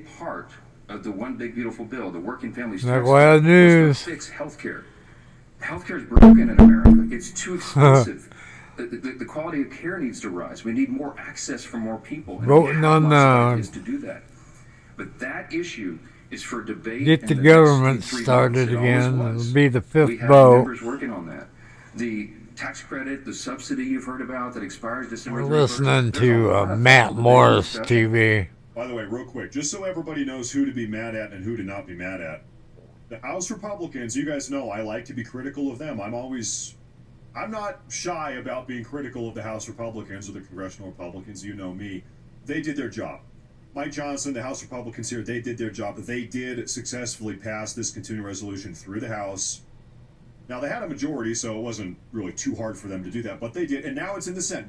part of the one big beautiful bill, the Working Families Like Tax wild Credit, was news. to fix health care. Healthcare is broken in America. It's too expensive. The quality of care needs to rise. We need more access for more people. And we Voting have on lots of ideas to do that. But that issue is for debate get in the the government next 3 votes. started It always again. was. It'll be the We 5th have vote. members working on that. The tax credit, the subsidy you've heard about that expires December 31st. We're listening There's a to lot of Matt thoughtful debate and Morris discussion. TV. By the way, real quick, just so everybody knows who to be mad at and who to not be mad at, the House Republicans, you guys know I like to be critical of them. I'm not shy about being critical of the House Republicans or the Congressional Republicans. You know me. They did their job. Mike Johnson, the House Republicans here, they did their job. They did successfully pass this continuing resolution through the House. Now, they had a majority, so it wasn't really too hard for them to do that, but they did. And now it's in the Senate.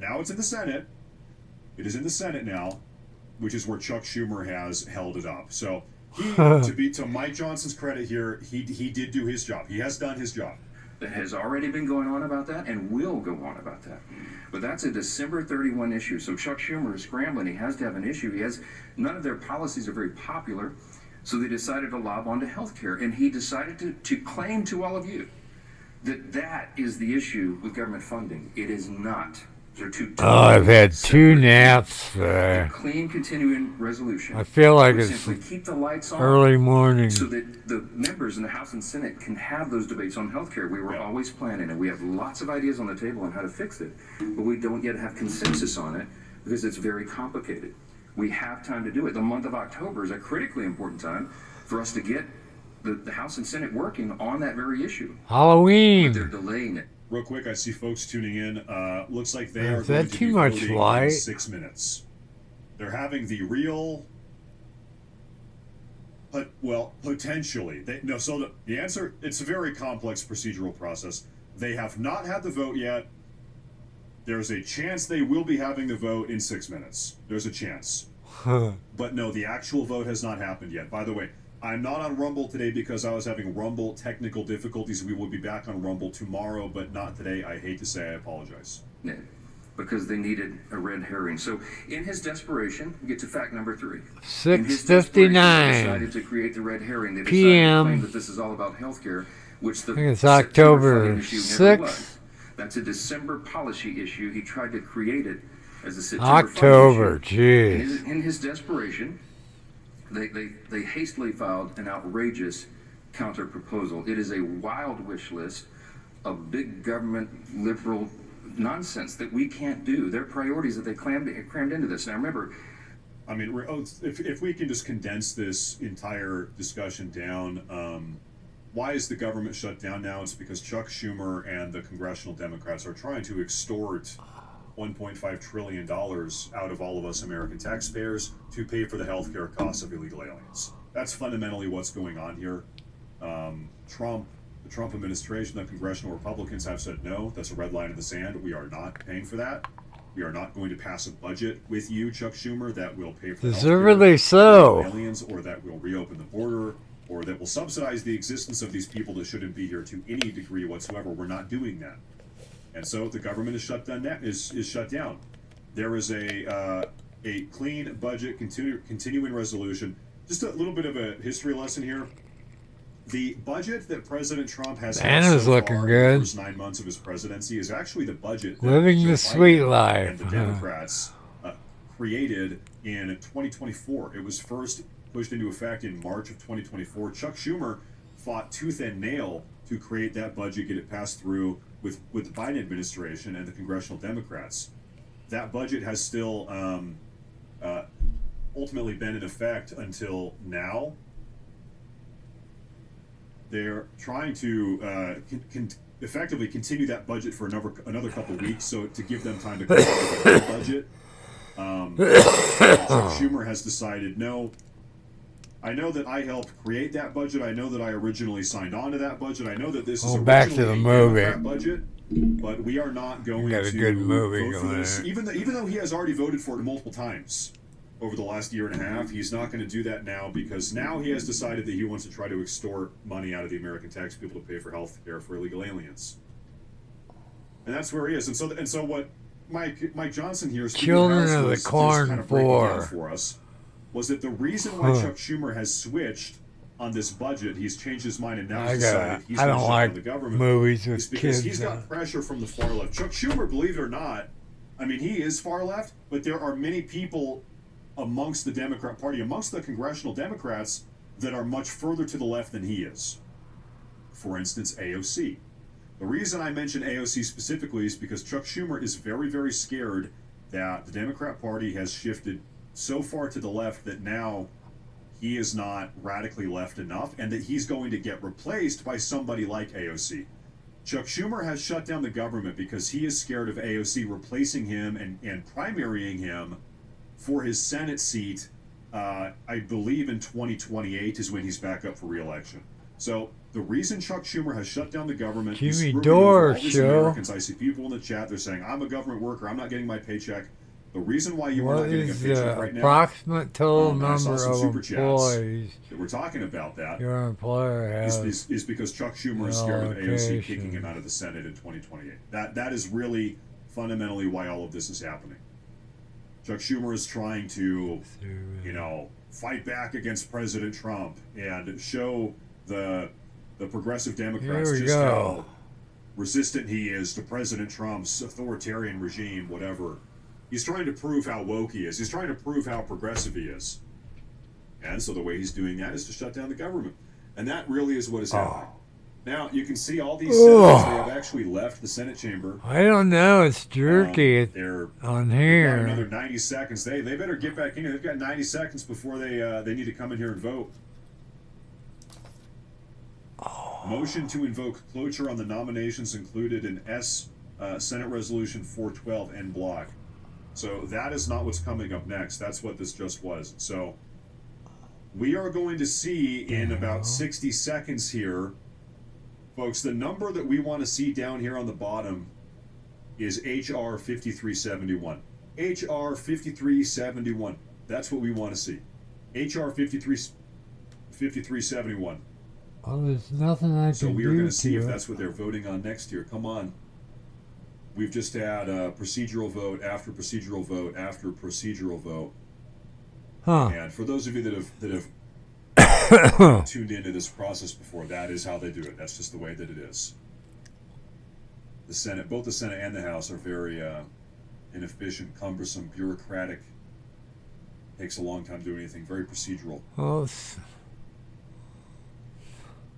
It is in the Senate now, which is where Chuck Schumer has held it up. So he, to Mike Johnson's credit here, he did do his job. He has done his job. That has already been going on about that and will go on about that. But that's a December 31 issue. So Chuck Schumer is scrambling. He has to have an issue. None of their policies are very popular. So they decided to lob onto health care. And he decided to claim to all of you that is the issue with government funding. It is not. I've had 2 naps. Clean continuing resolution. I feel like would it's simply keep the lights on early morning. so that the members in the House and Senate can have those debates on healthcare. We were always planning it. We have lots of ideas on the table on how to fix it, but we don't yet have consensus on it because it's very complicated. We have time to do it. The month of October is a critically important time for us to get the House and Senate working on that very issue. Halloween. But they're delaying it. Real quick, I see folks tuning in. Looks like they are Is going that to too be much voting light? in 6 minutes. They're having the real, but well, potentially. The answer, it's a very complex procedural process. They have not had the vote yet. There's a chance they will be having the vote in 6 minutes. There's a chance. But no, the actual vote has not happened yet. By the way, I'm not on Rumble today because I was having Rumble technical difficulties. We will be back on Rumble tomorrow, but not today. I hate to say, I apologize. Because they needed a red herring. So in his desperation, we get to fact number 3. 6:59 decided to create the red herring. They decided p.m. to claim that this is all about healthcare, which the I think it's September October funding issue never 6th. was. That's a December policy issue. He tried to create it as a September October, funding issue. jeez. In his desperation, they hastily filed an outrageous counter proposal. It is a wild wish list of big government liberal nonsense that we can't do. Their priorities that they crammed into this. Now remember, I mean, if we can just condense this entire discussion down, why is the government shut down now? It's because Chuck Schumer and the congressional Democrats are trying to extort $1.5 trillion out of all of us American taxpayers to pay for the healthcare costs of illegal aliens. That's fundamentally what's going on here. The Trump administration, the congressional Republicans have said, no, that's a red line in the sand. We are not paying for that. We are not going to pass a budget with you, Chuck Schumer, that will pay for Deservedly healthcare so. for aliens, or that will reopen the border, or that will subsidize the existence of these people that shouldn't be here to any degree whatsoever. We're not doing that. And so the government is shut down. There is a clean budget continuing resolution. Just a little bit of a history lesson here. The budget that President Trump has had Anna's so looking far good. in the first 9 months of his presidency is actually the budget that Living Joe the sweet Biden life. and the Democrats created in 2024. It was first pushed into effect in March of 2024. Chuck Schumer fought tooth and nail to create that budget, get it passed through with the Biden administration and the congressional Democrats. That budget has still ultimately been in effect until now. They're trying to effectively continue that budget for another couple of weeks, so to give them time to come up with a full budget. Chuck Schumer has decided, no, I know that I helped create that budget. I know that I originally signed on to that budget. I know that this is Back to the originally a movie. Democrat budget, but we are not going Got a to good movie vote for going this. there. Even though he has already voted for it multiple times over the last year and a half, he's not going to do that now because now he has decided that he wants to try to extort money out of the American tax people to pay for health care for illegal aliens. And that's where he is. And so what Mike Johnson here is Children House of the was just Corn kind of breaking down 4. for us was that the reason why Chuck Schumer has switched on this budget, he's changed his mind and now he's decided he's I going to don't shut down like the government. movies with Is because kids. he's got pressure from the far left. Chuck Schumer, believe it or not, I mean, he is far left, but there are many people amongst the Democrat Party, amongst the congressional Democrats, that are much further to the left than he is. For instance, AOC. The reason I mention AOC specifically is because Chuck Schumer is very, very scared that the Democrat Party has shifted so far to the left that now he is not radically left enough and that he's going to get replaced by somebody like AOC. Chuck Schumer has shut down the government because he is scared of AOC replacing him and primarying him for his Senate seat. I believe in 2028 is when he's back up for re-election. So the reason Chuck Schumer has shut down the government, he's Jimmy screwing over Dore all these show. Americans. I see people in the chat, they're saying, I'm a government worker, I'm not getting my paycheck. The reason why you are What not getting a is paycheck the right now approximate total and I saw number some of super chats employees that we're talking about that your employer has? is because Chuck Schumer is scared of AOC allocation. kicking him out of the Senate in 2028. That is really fundamentally why all of this is happening. Chuck Schumer is trying to, fight back against President Trump and show the progressive Democrats Here we just go. how resistant he is to President Trump's authoritarian regime, whatever. He's trying to prove how woke he is. He's trying to prove how progressive he is. And so the way he's doing that is to shut down the government. And that really is what is happening. Now, you can see all these senators, they have actually left the Senate chamber. I don't know. It's jerky They're on got here. another 90 seconds. They better get back in here. They've got 90 seconds before they need to come in here and vote. Motion to invoke cloture on the nominations included in Senate Resolution 412 en bloc. So that is not what's coming up next. That's what this just was. So we are going to see in about 60 seconds here, folks, the number that we want to see down here on the bottom is HR 5371. HR 5371. That's what we want to see. HR 5371. Well, there's nothing I So can we are do going to see if to that's what they're voting on next year. Come on. We've just had a procedural vote after procedural vote after procedural vote. Huh. And for those of you that have tuned into this process before, that is how they do it. That's just the way that it is. The Senate, both the Senate and the House, are very inefficient, cumbersome, bureaucratic. Takes a long time to do anything. Very procedural. Well,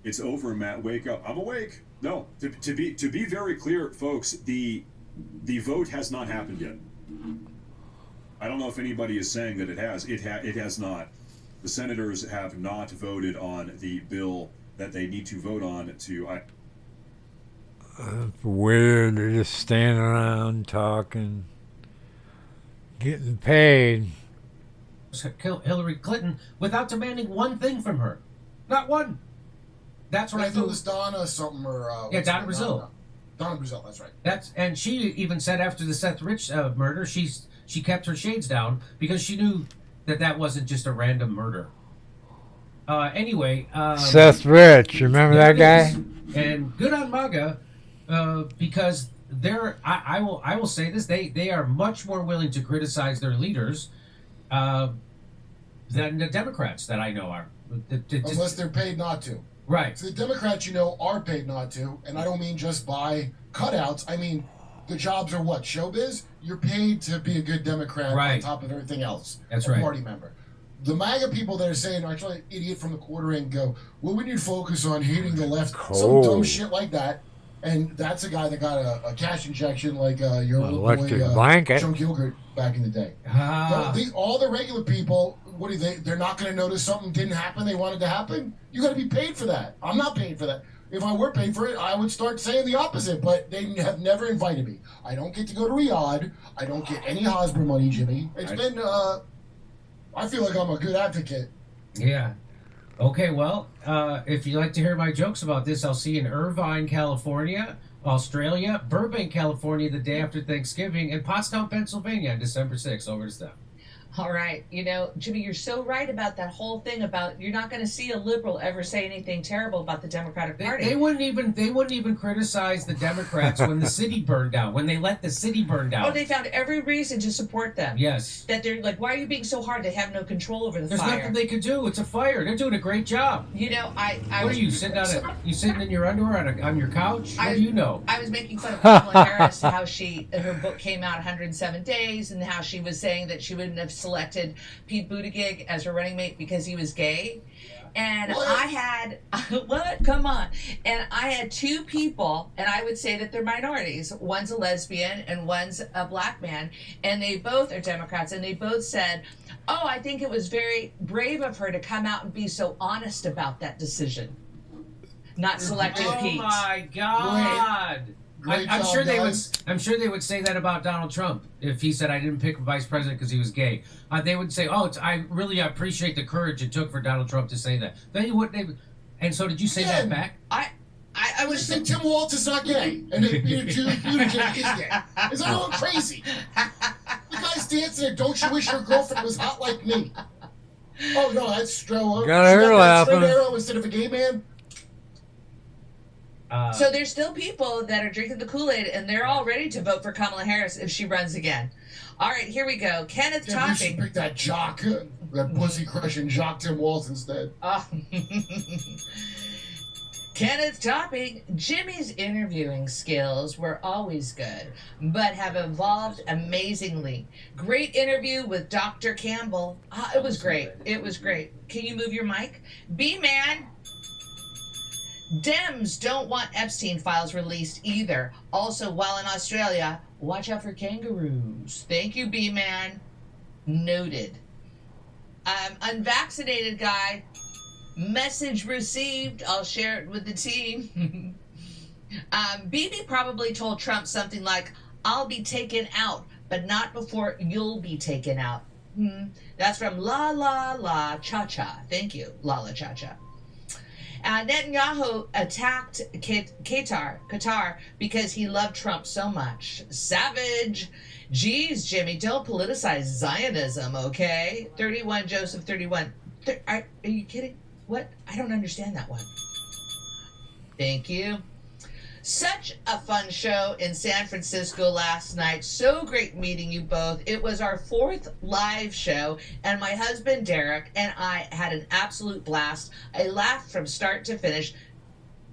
It's over, Matt. Wake up. I'm awake. No, to be very clear, folks, the vote has not happened yet. I don't know if anybody is saying that it has. It has not. The senators have not voted on the bill that they need to vote on to. it's weird. They're just standing around talking, getting paid. Kill Hillary Clinton without demanding one thing from her. Not one. That's what I thought it thought. was Donna something or Yeah, what's her Donna name? Brazile. Donna Brazile, that's right. And she even said after the Seth Rich murder, she kept her shades down because she knew that wasn't just a random murder. Anyway, Seth Rich, remember that guy? And good on MAGA, because I will say this, they are much more willing to criticize their leaders than the Democrats that I know are. Unless they're paid not to. Right. So the Democrats, are paid not to, and I don't mean just by cutouts. I mean, the jobs are what? Showbiz? You're paid to be a good Democrat on Right. top of everything else. That's a right. party member. The MAGA people that are saying, actually, idiot from the quarter end go, well, we need to focus on hating the left. Some dumb shit like that. And that's a guy that got a cash injection like your little Electric boy, blanket. Joe Gilgert back in the day. All the regular people, what do they're not going to notice something didn't happen they wanted to happen? You got to be paid for that. I'm not paid for that. If I were paid for it, I would start saying the opposite, but they have never invited me. I don't get to go to Riyadh. I don't get any Hosmer money, Jimmy. It's been, I feel like I'm a good advocate. Yeah. Okay, well, if you'd like to hear my jokes about this, I'll see you in Irvine, California, Australia, Burbank, California the day after Thanksgiving, and Pottstown, Pennsylvania on December 6th. Over to Steph. All right. You know, Jimmy, you're so right about that whole thing about you're not going to see a liberal ever say anything terrible about the Democratic Party. They wouldn't even criticize the Democrats when the city burned down, when they let the city burn down. Oh, they found every reason to support them. Yes. That they're like, why are you being so hard? They have no control over the There's fire. nothing they could do. It's a fire. They're doing a great job. You know, I What was, are you sitting you sitting in your underwear on your couch? What do you know? I was making fun of Kamala Harris, how her book came out 107 days, and how she was saying that she wouldn't have selected Pete Buttigieg as her running mate because he was gay. And What? I had, what? Come on. And I had two people, and I would say that they're minorities. One's a lesbian and one's a black man. And they both are Democrats, and they both said, oh, I think it was very brave of her to come out and be so honest about that decision. Not selecting Oh Pete. my God! Great I'm job, sure they would. guys. I'm sure they would say that about Donald Trump if he said I didn't pick vice president because he was gay. They would say, "Oh, I really appreciate the courage it took for Donald Trump to say that." They would. And so, did you say that back? I I was just think Tim Walz is not gay, and then Peter Buttigieg is gay. Is that all crazy? The guy's dancing at "Don't You Wish Your Girlfriend Was Hot Like Me." Oh no, that's Stroh. Got her laughing. Arrow instead of a gay man. So there's still people that are drinking the Kool-Aid, and they're all ready to vote for Kamala Harris if she runs again. All right, here we go. Kenneth Yeah, you should Topping. pick that jock, that pussy crushing jock Tim Walz instead. Kenneth Topping. Jimmy's interviewing skills were always good, but have evolved amazingly. Great interview with Dr. Campbell. It was great. It was great. Can you move your mic? B-Man. Dems don't want Epstein files released either. Also, while in Australia, watch out for kangaroos. Thank you, B-Man. Noted. Unvaccinated guy. Message received. I'll share it with the team. Bibi probably told Trump something like, I'll be taken out, but not before you'll be taken out. That's from La La La Cha Cha. Thank you, La La Cha Cha. Netanyahu attacked Qatar because he loved Trump so much. Savage. Geez, Jimmy, don't politicize Zionism, okay? 31 Joseph 31. Are you kidding? What? I don't understand that one. Thank you. Such a fun show in San Francisco last night. So great meeting you both. It was our 4th live show, and my husband Derek and I had an absolute blast. I laughed from start to finish.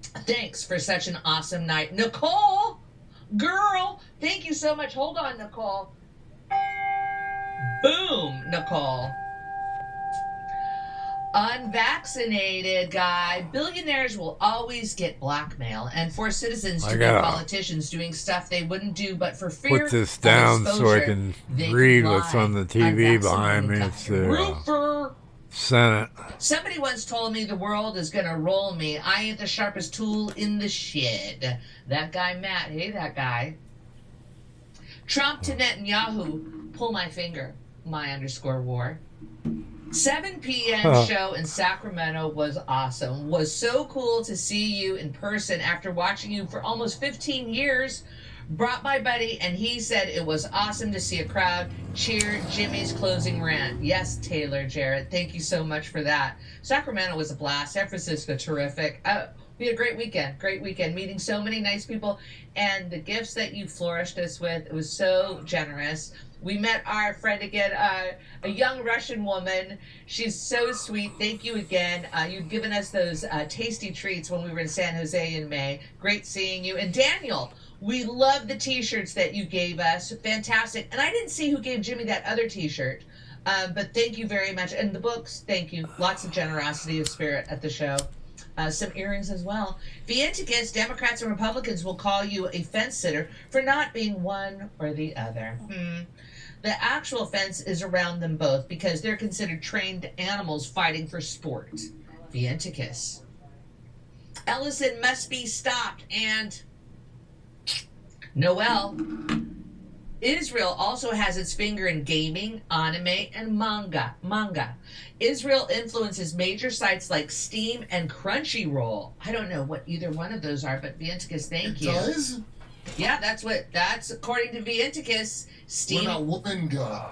Thanks for such an awesome night. Nicole, girl, thank you so much. Hold on, Nicole. Boom, Nicole. Unvaccinated guy. Billionaires will always get blackmail and force citizens to be politicians doing stuff they wouldn't do, but for fear put this of down so I exposure, can they read lie. what's on the TV behind me. It's the Roofer. Senate. Somebody once told me the world is gonna roll me. I ain't the sharpest tool in the shed. That guy Matt, hey that guy. Trump to Netanyahu, pull my finger, my_war. 7 p.m. show in Sacramento was awesome. Was so cool to see you in person after watching you for almost 15 years. Brought my buddy, and he said it was awesome to see a crowd cheer Jimmy's closing rant. Yes, Taylor Jarrett, thank you so much for that. Sacramento was a blast. San Francisco, terrific. We had a great weekend, meeting so many nice people, and the gifts that you flourished us with, it was so generous. We met our friend again, a young Russian woman. She's so sweet. Thank you again. You've given us those tasty treats when we were in San Jose in May. Great seeing you. And Daniel, we love the T-shirts that you gave us. Fantastic. And I didn't see who gave Jimmy that other T-shirt. But thank you very much. And the books, thank you. Lots of generosity of spirit at the show. Some earrings as well. Vienticus, Democrats and Republicans will call you a fence sitter for not being one or the other. The actual fence is around them both because they're considered trained animals fighting for sport. Vienticus. Ellison must be stopped. And Noel. Israel also has its finger in gaming, anime, and manga. Israel influences major sites like Steam and Crunchyroll. I don't know what either one of those are, but Vienticus, thank you. It does? Yeah, that's according to Vienticus. What Steve. about woman go?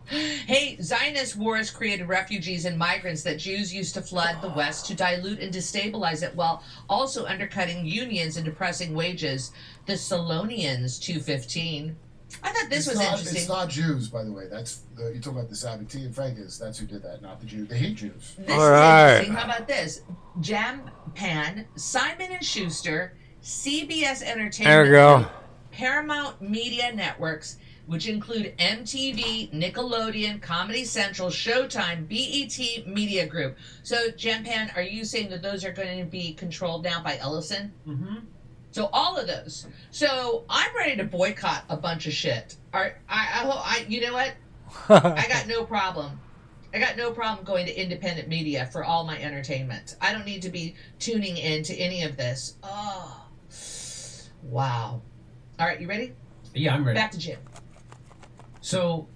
Hey, Zionist wars created refugees and migrants that Jews used to flood the West to dilute and destabilize it while also undercutting unions and depressing wages. The Salonians 215. I thought this was interesting. It's not Jews, by the way. You're talking about the Sabbatean Frankus. That's who did that, not the Jews. They hate Jews. This All is right. interesting. How about this? Jam Pan, Simon and Schuster, CBS Entertainment There we go. Group, Paramount Media Networks, which include MTV, Nickelodeon, Comedy Central, Showtime, BET Media Group. So, Jampan, are you saying that those are going to be controlled now by Ellison? Mm-hmm. So all of those. So I'm ready to boycott a bunch of shit. You know what? I got no problem. I got no problem going to independent media for all my entertainment. I don't need to be tuning in to any of this. Oh, wow. All right, you ready? Yeah, I'm ready. Back to Jim. So,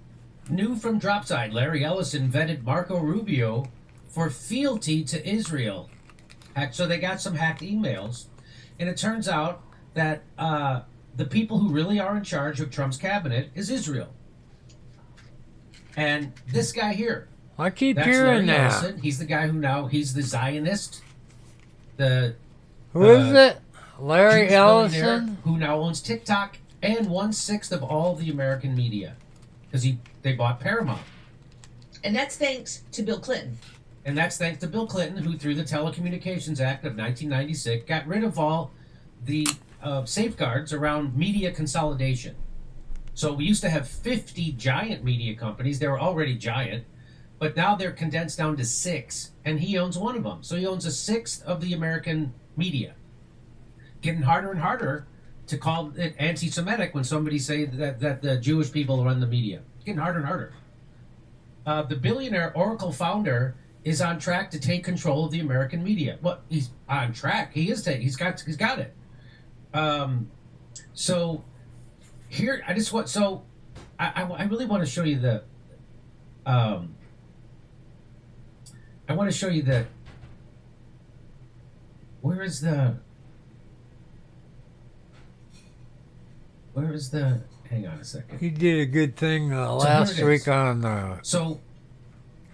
new from Dropside, Larry Ellison vetted Marco Rubio for fealty to Israel. So they got some hacked emails. And it turns out that the people who really are in charge of Trump's cabinet is Israel. And this guy here, I keep that's hearing Larry that. Ellison. He's the guy he's the Zionist, Who is it? Larry Jewish billionaire Ellison? who now owns TikTok and 1/6 of all the American media because they bought Paramount. And that's thanks to Bill Clinton. And that's thanks to Bill Clinton, who through the Telecommunications Act of 1996 got rid of all the safeguards around media consolidation. So we used to have 50 giant media companies. They were already giant, but now they're condensed down to 6, and he owns one of them. So he owns 1/6 of the American media. Getting harder and harder to call it anti-Semitic when somebody say that the Jewish people run the media. It's getting harder and harder. The billionaire Oracle founder is on track to take control of the American media. Well, he's on track. He is. He's got it. So here, I just want. So I really want to show you the. I want to show you the. Where is the? Hang on a second. He did a good thing here last it week is. on. So,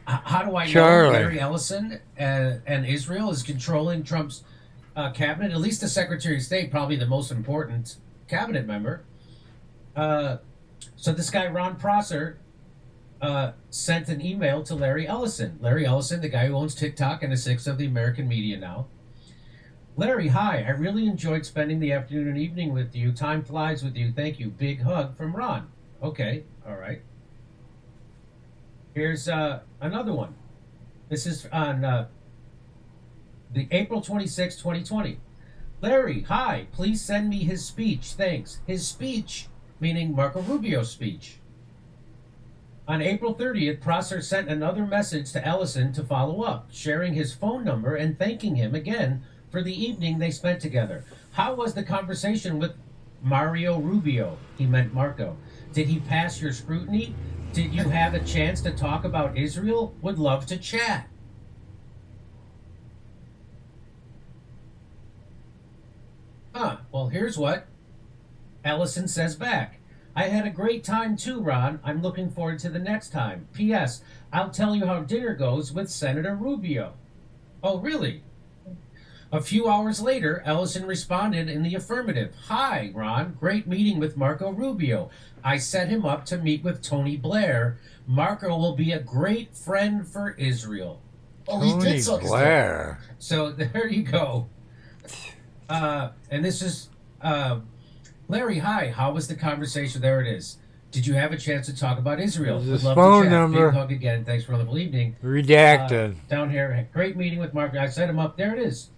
how do I know Charlie. Larry Ellison and Israel is controlling Trump's cabinet? At least the Secretary of State, probably the most important cabinet member. So this guy, Ron Prosser, sent an email to Larry Ellison. Larry Ellison, the guy who owns TikTok and 1/6 of the American media now. Larry, hi. I really enjoyed spending the afternoon and evening with you. Time flies with you. Thank you. Big hug from Ron. Okay. All right. Here's another one. This is on the April 26, 2020. Larry, hi. Please send me his speech. Thanks. His speech, meaning Marco Rubio's speech. On April 30th, Prosser sent another message to Ellison to follow up, sharing his phone number and thanking him again for the evening they spent together. How was the conversation with Mario Rubio? He meant Marco. Did he pass your scrutiny? Did you have a chance to talk about Israel? Would love to chat. Well, here's what Ellison says back. I had a great time too, Ron. I'm looking forward to the next time. P.S. I'll tell you how dinner goes with Senator Rubio. Oh, really? A few hours later, Ellison responded in the affirmative. Hi, Ron. Great meeting with Marco Rubio. I set him up to meet with Tony Blair. Marco will be a great friend for Israel. Oh, he Tony did suck his dick. Blair. So there you go. And this is Larry. Hi. How was the conversation? There it is. Did you have a chance to talk about Israel? There's Would his love phone to chat. number. Big hug again. Thanks for a wonderful evening. Redacted. Down here, great meeting with Mark. I set him up. There it is.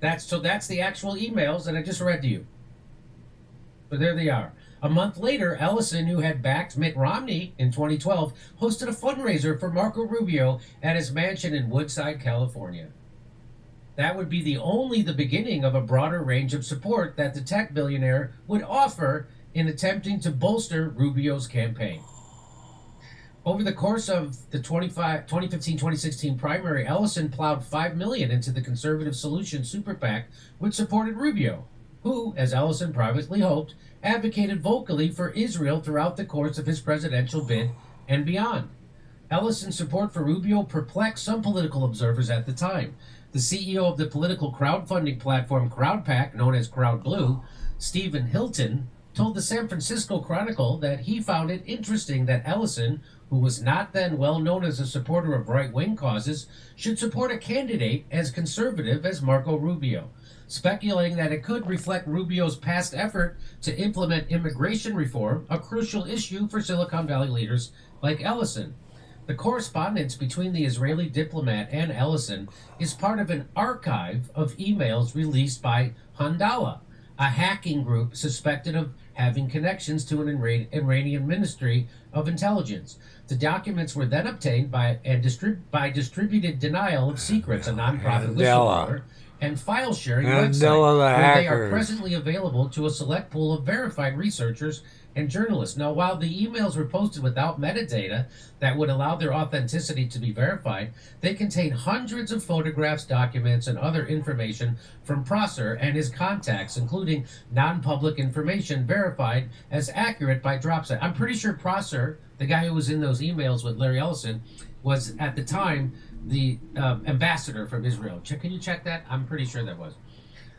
That's the actual emails that I just read to you. So there they are. A month later, Ellison, who had backed Mitt Romney in 2012, hosted a fundraiser for Marco Rubio at his mansion in Woodside, California. That would be the beginning of a broader range of support that the tech billionaire would offer in attempting to bolster Rubio's campaign. Over the course of the 2015-2016 primary, Ellison plowed $5 million into the Conservative Solutions Super PAC, which supported Rubio, who, as Ellison privately hoped, advocated vocally for Israel throughout the course of his presidential bid and beyond. Ellison's support for Rubio perplexed some political observers at the time. The CEO of the political crowdfunding platform CrowdPac, known as CrowdBlue, Stephen Hilton, told the San Francisco Chronicle that he found it interesting that Ellison, who was not then well known as a supporter of right-wing causes, should support a candidate as conservative as Marco Rubio, speculating that it could reflect Rubio's past effort to implement immigration reform, a crucial issue for Silicon Valley leaders like Ellison. The correspondence between the Israeli diplomat and Ellison is part of an archive of emails released by Handala, a hacking group suspected of having connections to an Iranian Ministry of Intelligence. The documents were then obtained by Distributed Denial of Secrets, a nonprofit whistleblower, and file-sharing website, where they are presently available to a select pool of verified researchers and journalists. Now, while the emails were posted without metadata that would allow their authenticity to be verified, they contain hundreds of photographs, documents, and other information from Prosser and his contacts, including non-public information verified as accurate by DropSite. I'm pretty sure Prosser, the guy who was in those emails with Larry Ellison, was at the time the ambassador from Israel. Can you check that? I'm pretty sure that was.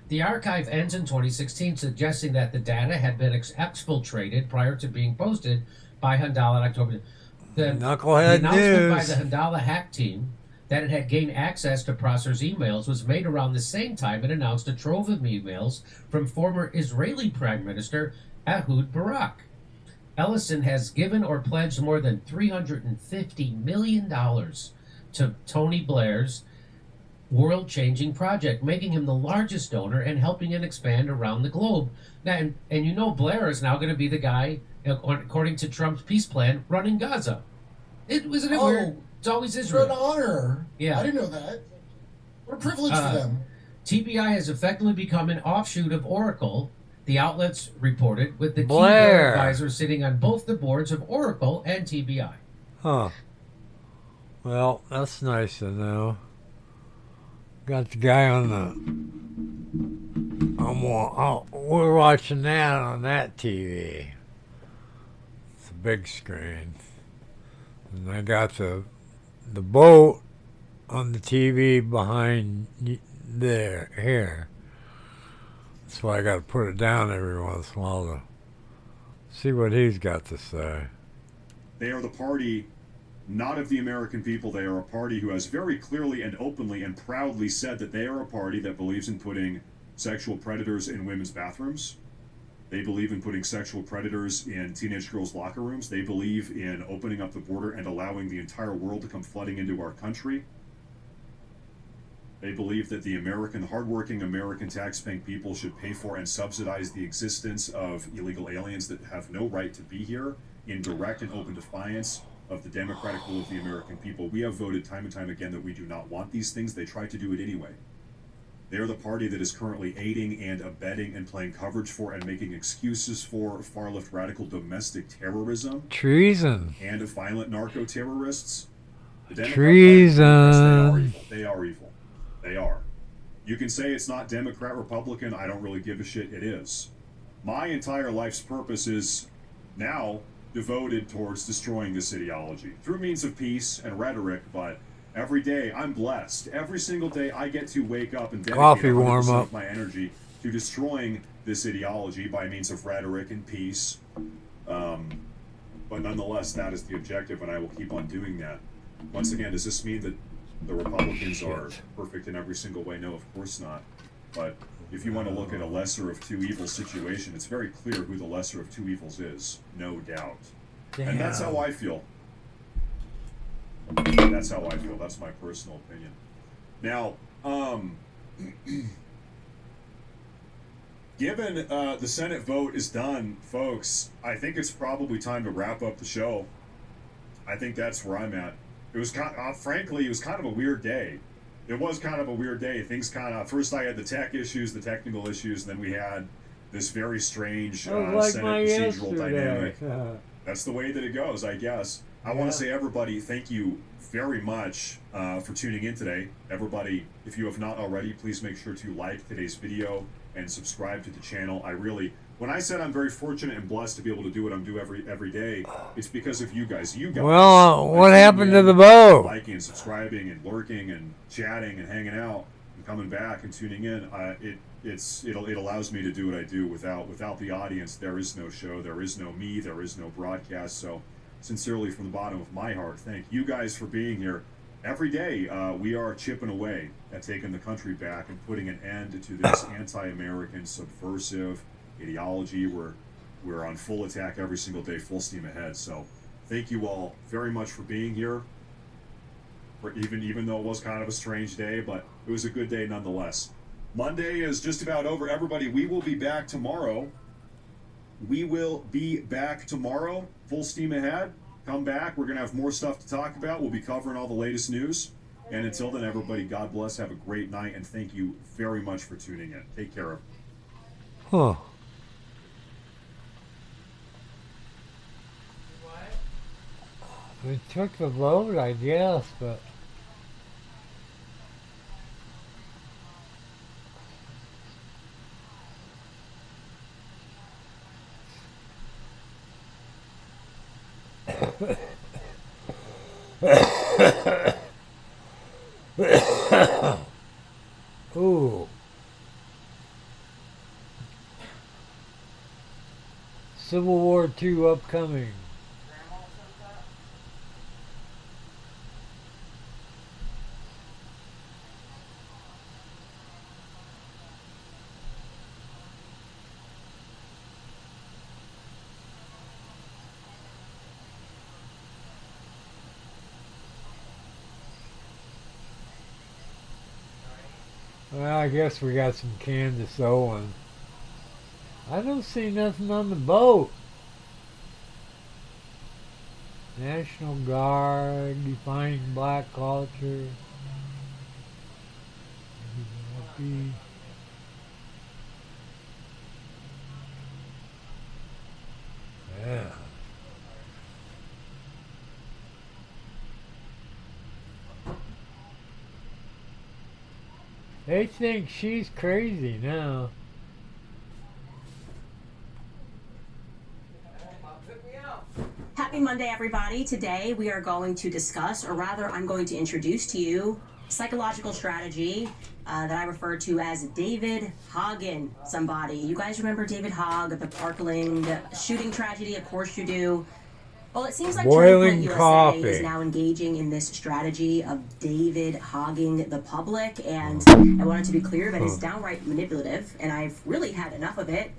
The archive ends in 2016, suggesting that the data had been exfiltrated prior to being posted by Handala in October. The announcement by the Handala hack team that it had gained access to Prosser's emails was made around the same time it announced a trove of emails from former Israeli Prime Minister Ehud Barak. Ellison has given or pledged more than $350 million to Tony Blair's world-changing project, making him the largest donor and helping it expand around the globe. Now, and you know Blair is now going to be the guy, according to Trump's peace plan, running Gaza. Wasn't it weird? It's always Israel. What an honor. Yeah. I didn't know that. What a privilege for them. TBI has effectively become an offshoot of Oracle, the outlets reported, with the key Blair advisor sitting on both the boards of Oracle and TBI. Huh. Well, that's nice to know. Got the guy on the... we're watching that on that TV. It's a big screen. And I got the boat on the TV behind here. That's why I got to put it down every once in a while to see what he's got to say. They are the party not of the American people. They are a party who has very clearly and openly and proudly said that they are a party that believes in putting sexual predators in women's bathrooms. They believe in putting sexual predators in teenage girls' locker rooms. They believe in opening up the border and allowing the entire world to come flooding into our country. They believe that the hardworking American tax-paying people should pay for and subsidize the existence of illegal aliens that have no right to be here, in direct and open defiance of the democratic will of the American people. We have voted time and time again that we do not want these things. They try to do it anyway. They are the party that is currently aiding and abetting and playing coverage for and making excuses for far-left radical domestic terrorism. Treason. And of violent narco-terrorists. Treason. They are evil. They are. You can say it's not Democrat, Republican. I don't really give a shit. It is. My entire life's purpose is now devoted towards destroying this ideology through means of peace and rhetoric, but every day I'm blessed. Every single day I get to wake up and dedicate 100% of my energy to destroying this ideology by means of rhetoric and peace. But nonetheless, that is the objective, and I will keep on doing that. Once again, does this mean that the Republicans are perfect in every single way? No, of course not. But if you want to look at a lesser of two evils situation, it's very clear who the lesser of two evils is, no doubt. Damn. And that's how I feel. That's how I feel. That's my personal opinion. Now, given the Senate vote is done, folks, I think it's probably time to wrap up the show. I think that's where I'm at. It was frankly, it was kind of a weird day. It was kind of a weird day. Things first I had the tech issues, the technical issues, then we had this very strange Senate procedural dynamic. That's the way that it goes, I guess. I want to say, everybody, thank you very much for tuning in today. Everybody, if you have not already, please make sure to like today's video and subscribe to the channel. When I said I'm very fortunate and blessed to be able to do what I'm doing every day, it's because of you guys. Well, what happened to the boat? Liking and subscribing and lurking and chatting and hanging out and coming back and tuning in. It allows me to do what I do. Without the audience, there is no show, there is no me, there is no broadcast. So sincerely, from the bottom of my heart, thank you guys for being here. Every day, we are chipping away at taking the country back and putting an end to this anti-American subversive ideology. We're on full attack every single day, full steam ahead. So thank you all very much for being here. Even though it was kind of a strange day, but it was a good day nonetheless. Monday is just about over. Everybody, we will be back tomorrow. Full steam ahead. Come back. We're going to have more stuff to talk about. We'll be covering all the latest news. And until then, everybody, God bless. Have a great night. And thank you very much for tuning in. Take care. Huh. We took the boat, I guess, but... Ooh. Civil War II upcoming. Well, I guess we got some Candace Owens. I don't see nothing on the boat. National Guard, defining black culture. Yeah. They think she's crazy now. Happy Monday, everybody. Today we are going to discuss, or rather I'm going to introduce to you, psychological strategy that I refer to as David Hoggin somebody. You guys remember David Hogg, the Parkland shooting tragedy? Of course you do. Well, it seems like Boiling USA coffee is now engaging in this strategy of David hogging the public, and I wanted to be clear that it's downright manipulative, and I've really had enough of it.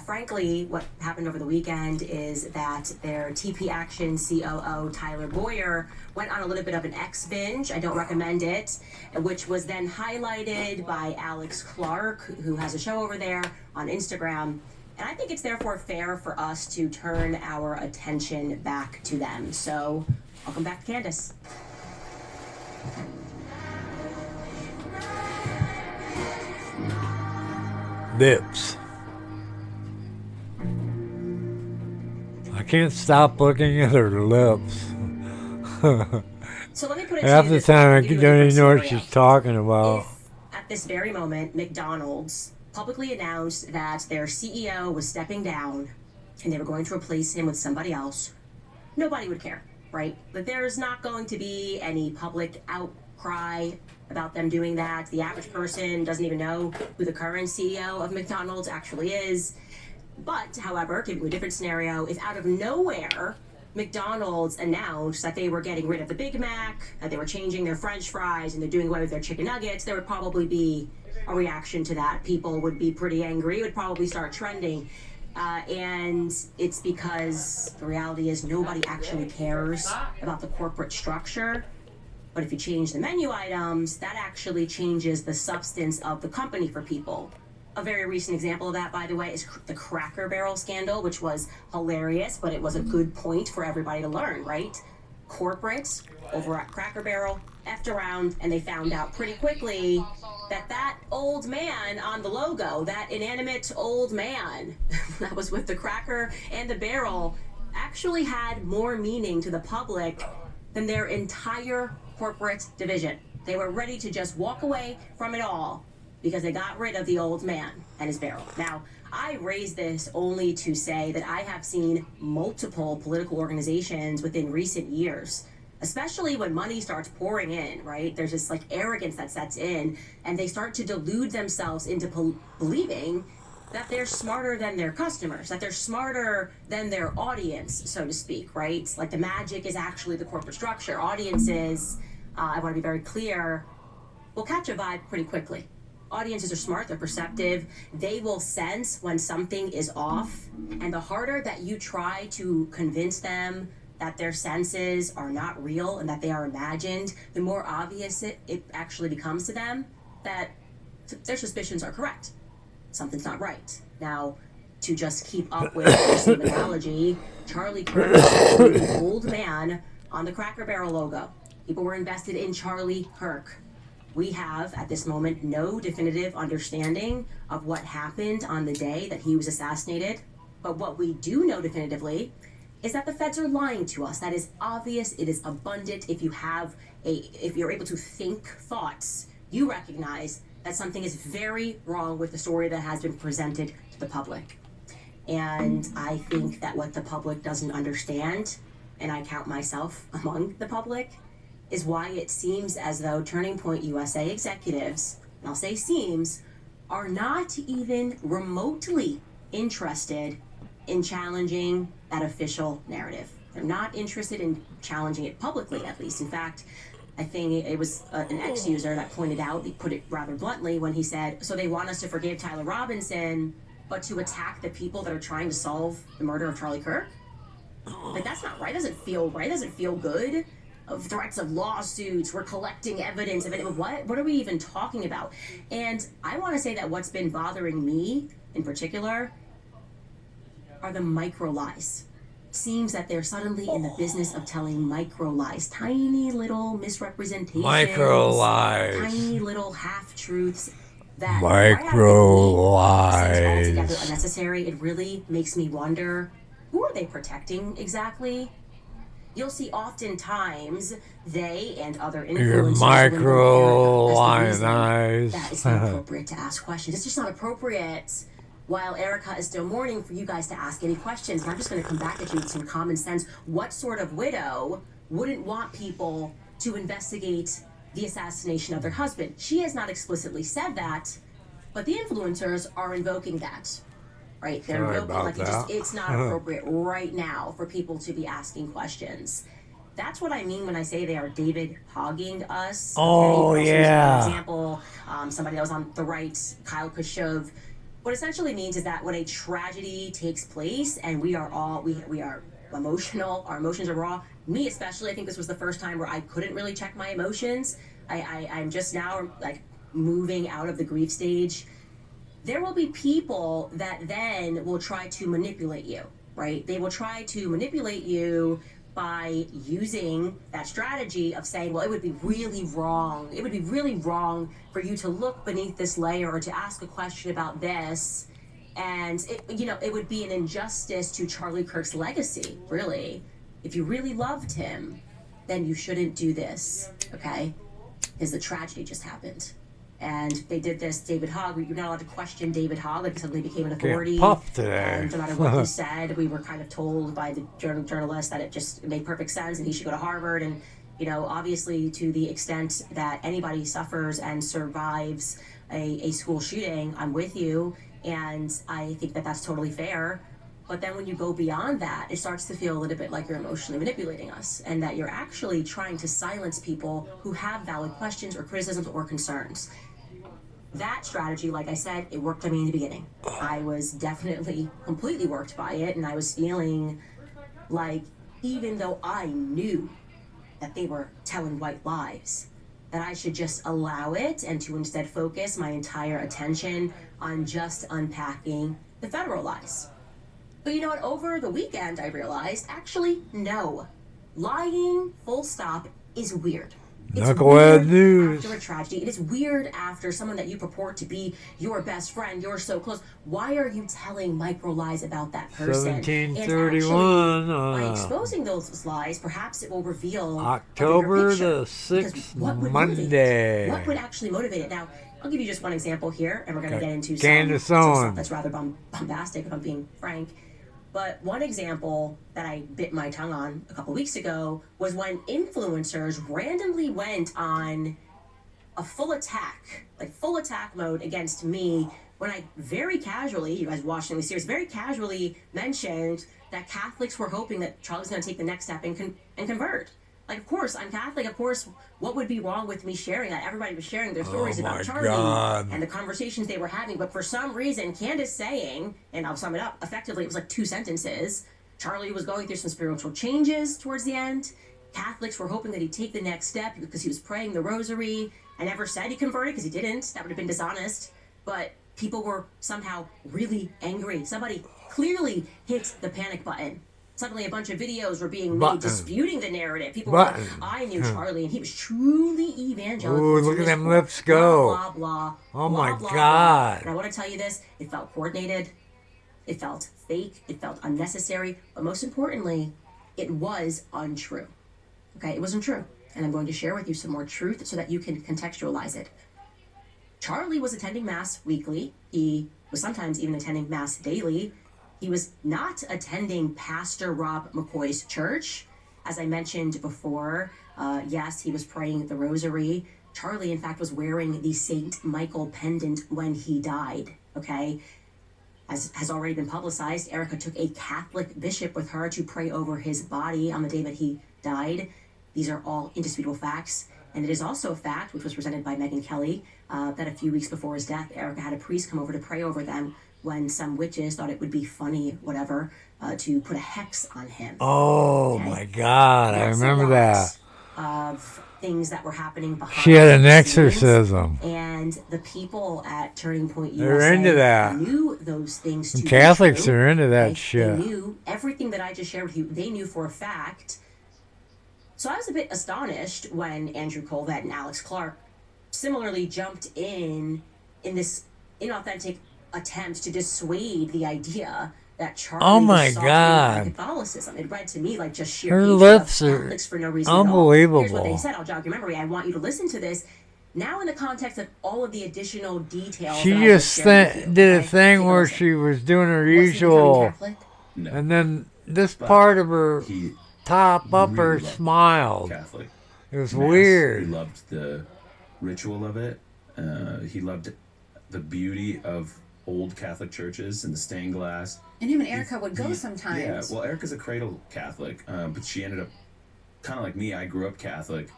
Frankly, what happened over the weekend is that their TP Action COO, Tyler Boyer, went on a little bit of an X binge. I don't recommend it, which was then highlighted by Alex Clark, who has a show over there on Instagram. And I think it's therefore fair for us to turn our attention back to them. So, welcome back to Candace. Lips. I can't stop looking at her lips. So let me put it Half to the you time I this way. don't even know what she's talking about. If, at this very moment, McDonald's publicly announced that their CEO was stepping down and they were going to replace him with somebody else, nobody would care, right? But there's not going to be any public outcry about them doing that. The average person doesn't even know who the current CEO of McDonald's actually is. But, however, given a different scenario, if out of nowhere McDonald's announced that they were getting rid of the Big Mac, that they were changing their French fries, and they're doing away with their chicken nuggets, there would probably be a reaction to that. People would be pretty angry. It would probably start trending. And it's because the reality is nobody actually cares about the corporate structure. But if you change the menu items, that actually changes the substance of the company for people. A very recent example of that, by the way, is the Cracker Barrel scandal, which was hilarious, but it was a good point for everybody to learn, right? Corporates over at Cracker Barrel effed around, and they found out pretty quickly that that old man on the logo, that inanimate old man that was with the Cracker and the Barrel, actually had more meaning to the public than their entire corporate division. They were ready to just walk away from it all because they got rid of the old man and his barrel. Now, I raise this only to say that I have seen multiple political organizations within recent years, especially when money starts pouring in, right? There's this like arrogance that sets in, and they start to delude themselves into believing that they're smarter than their customers, that they're smarter than their audience, so to speak, right? Like the magic is actually the corporate structure. Audiences, I want to be very clear, will catch a vibe pretty quickly. Audiences are smart, they're perceptive, they will sense when something is off, and the harder that you try to convince them that their senses are not real and that they are imagined, the more obvious it actually becomes to them that their suspicions are correct. Something's not right. Now, to just keep up with the same analogy, Charlie Kirk was an old man on the Cracker Barrel logo. People were invested in Charlie Kirk. We have, at this moment, no definitive understanding of what happened on the day that he was assassinated. But what we do know definitively is that the feds are lying to us. That is obvious. It is abundant. If you're able to think thoughts, you recognize that something is very wrong with the story that has been presented to the public. And I think that what the public doesn't understand, and I count myself among the public, is why it seems as though Turning Point USA executives, and I'll say seems, are not even remotely interested in challenging that official narrative. They're not interested in challenging it publicly, at least. In fact, I think it was an ex-user that pointed out, he put it rather bluntly when he said, so they want us to forgive Tyler Robinson, but to attack the people that are trying to solve the murder of Charlie Kirk? Like, that's not right. Doesn't feel right. Doesn't feel good. Of threats of lawsuits, we're collecting evidence of it. What are we even talking about? And I want to say that what's been bothering me in particular are the micro lies. Seems that they're suddenly in the business of telling micro lies, tiny little misrepresentations, Micro lies, tiny little half truths that micro lies altogether lies. unnecessary. It really makes me wonder, who are they protecting exactly? You'll see oftentimes they and other influencers Your micro lies. That it's not appropriate to ask questions. It's just not appropriate. While Erica is still mourning, for you guys to ask any questions. And I'm just going to come back at you with some common sense. What sort of widow wouldn't want people to investigate the assassination of their husband? She has not explicitly said that, but the influencers are invoking that. Right? They're Sorry invoking about that. it's not appropriate right now for people to be asking questions. That's what I mean when I say they are David hogging us. Oh, Okay? yeah. For example, somebody that was on the right, Kyle Khrushchev. What essentially means is that when a tragedy takes place and we are emotional, our emotions are raw. Me especially, I think this was the first time where I couldn't really check my emotions. I'm just now like moving out of the grief stage. There will be people that then will try to manipulate you, right? They will try to manipulate you by using that strategy of saying, well, it would be really wrong. It would be really wrong for you to look beneath this layer or to ask a question about this. And it would be an injustice to Charlie Kirk's legacy, really. If you really loved him, then you shouldn't do this, okay? Because the tragedy just happened. And they did this, David Hogg. You're not allowed to question David Hogg. Like, he suddenly became an authority. Puff today. And no matter what he said, we were kind of told by the journalist that it made perfect sense and he should go to Harvard. And, obviously to the extent that anybody suffers and survives a school shooting, I'm with you. And I think that that's totally fair. But then when you go beyond that, it starts to feel a little bit like you're emotionally manipulating us and that you're actually trying to silence people who have valid questions or criticisms or concerns. That strategy, like I said, it worked on me in the beginning. I was definitely completely worked by it, and I was feeling like even though I knew that they were telling white lies, that I should just allow it and to instead focus my entire attention on just unpacking the federal lies. But you know what? Over the weekend, I realized, actually, no. Lying, full stop, is weird. It's Knucklehead weird news. after a tragedy. It is weird after someone that you purport to be your best friend, you're so close. Why are you telling micro lies about that person? 1731. By exposing those lies, perhaps it will reveal October a bigger the picture. 6th, What would motivate it? Monday. What would actually motivate it? Now, I'll give you just one example here, and we're going to get into Candace some Owens. stuff that's rather bombastic, if I'm being frank. But one example that I bit my tongue on a couple weeks ago was when influencers randomly went on a full attack mode against me when I very casually, you guys watching the series, very casually mentioned that Catholics were hoping that Charlie's going to take the next step and convert. Like, of course, I'm Catholic. Of course, what would be wrong with me sharing that? Everybody was sharing their stories about Charlie and the conversations they were having. But for some reason, Candace saying, and I'll sum it up, effectively, it was like 2 sentences. Charlie was going through some spiritual changes towards the end. Catholics were hoping that he'd take the next step because he was praying the rosary. I never said he converted because he didn't. That would have been dishonest. But people were somehow really angry. Somebody clearly hit the panic button. Suddenly a bunch of videos were being made disputing the narrative. People were like, I knew Charlie and he was truly evangelical. Ooh, look at them lips go. Blah, blah, blah. Oh my blah, God. And I want to tell you this, it felt coordinated. It felt fake. It felt unnecessary. But most importantly, it was untrue. Okay, it wasn't true. And I'm going to share with you some more truth so that you can contextualize it. Charlie was attending Mass weekly. He was sometimes even attending Mass daily. He was not attending Pastor Rob McCoy's church. As I mentioned before, yes, he was praying the rosary. Charlie, in fact, was wearing the St. Michael pendant when he died, okay? As has already been publicized, Erica took a Catholic bishop with her to pray over his body on the day that he died. These are all indisputable facts. And it is also a fact, which was presented by Megyn Kelly, that a few weeks before his death, Erica had a priest come over to pray over them when some witches thought it would be funny, whatever, to put a hex on him. Oh, okay? My God, I remember that. Of things that were happening behind she had an exorcism. And the people at Turning Point USA They're into that. Knew those things to Catholics be true. are into that shit. They knew everything that I just shared with you. They knew for a fact. So I was a bit astonished when Andrew Colvett and Alex Clark similarly jumped in this inauthentic attempt to dissuade the idea that Charlie was Catholicism. It read to me like just sheer her hatred lips of are Catholics for no reason unbelievable. At all. Here's what they said. I'll jog your memory. I want you to listen to this. Now, in the context of all of the additional details, she just did a thing where she was doing her usual, and then this part of her top upper really smiled. Catholic. It was weird. He loved the ritual of it. He loved the beauty of old Catholic churches and the stained glass. And him and Erica would go sometimes. Yeah, well, Erica's a cradle Catholic, but she ended up kind of like me. I grew up Catholic,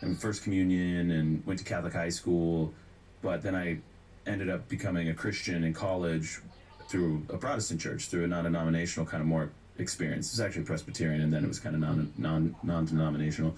and First Communion, and went to Catholic high school, but then I ended up becoming a Christian in college through a Protestant church, through a non-denominational kind of more experience. It was actually Presbyterian, and then it was kind of non-denominational.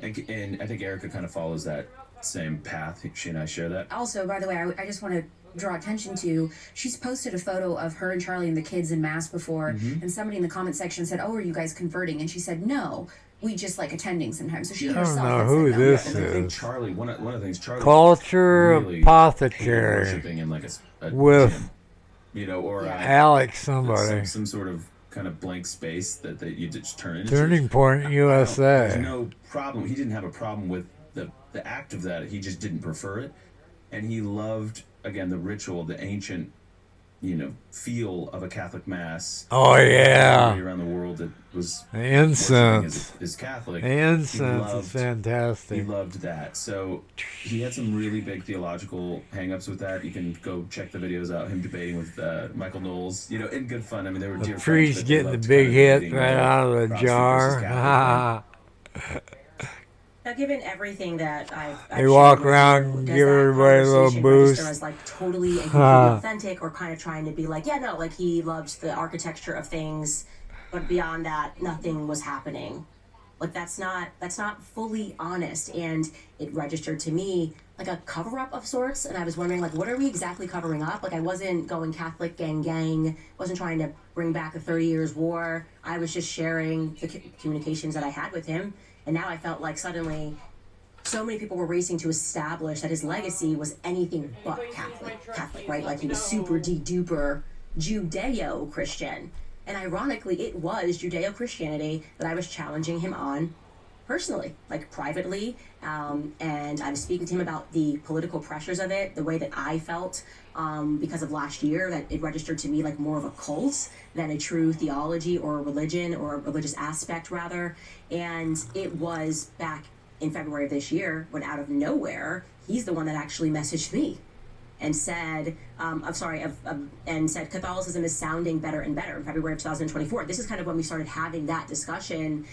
And I think Erica kind of follows that same path. She and I share that. Also, by the way, I just want to draw attention to, she's posted a photo of her and Charlie and the kids in Mass before, and somebody in the comment section said, "Oh, are you guys converting?" And she said, "No, we just like attending sometimes." So she herself I don't know who this And I think is. Charlie, one of the things Charlie Culture really Apothecary worshiping in like a with gym, you know, or Alex somebody. some sort of kind of blank space that you just turn into. Turning Point USA. There's no problem. He didn't have a problem with the act of that. He just didn't prefer it, and he loved, again, the ritual, the ancient, feel of a Catholic Mass. Oh yeah. Around the world that was the incense is Catholic. The incense is fantastic. He loved that. So he had some really big theological hang-ups with that. You can go check the videos out. Him debating with Michael Knowles. In good fun. I mean, they were dear the friends. priest getting the big hit right out of the jar. Now, given everything that I've they walk around and give everybody a little boost. As like totally and completely authentic, or kind of trying to be like, yeah, no, like he loved the architecture of things, but beyond that, nothing was happening. Like that's not fully honest, and it registered to me like a cover up of sorts. And I was wondering, like, what are we exactly covering up? Like, I wasn't going Catholic gang, wasn't trying to bring back the 30 Years' War. I was just sharing the communications that I had with him. And now I felt like suddenly so many people were racing to establish that his legacy was anything but Catholic, right? Like he was super de-duper Judeo-Christian. And ironically, it was Judeo-Christianity that I was challenging him on personally, like privately. And I was speaking to him about the political pressures of it, the way that I felt because of last year, that it registered to me like more of a cult than a true theology or a religion or a religious aspect, rather. And it was back in February of this year when, out of nowhere, he's the one that actually messaged me and said, and said Catholicism is sounding better and better in February of 2024. This is kind of when we started having that discussion.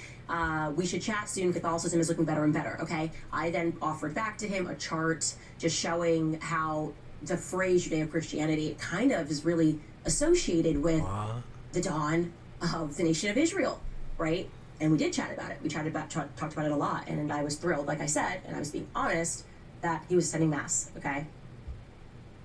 We should chat soon. Catholicism is looking better and better. Okay. I then offered back to him a chart just showing how the phrase Judeo-Christianity kind of is really associated with the dawn of the nation of Israel, right? And we did chat about it. We talked about it a lot, and I was thrilled, like I said, and I was being honest that he was attending mass. Okay.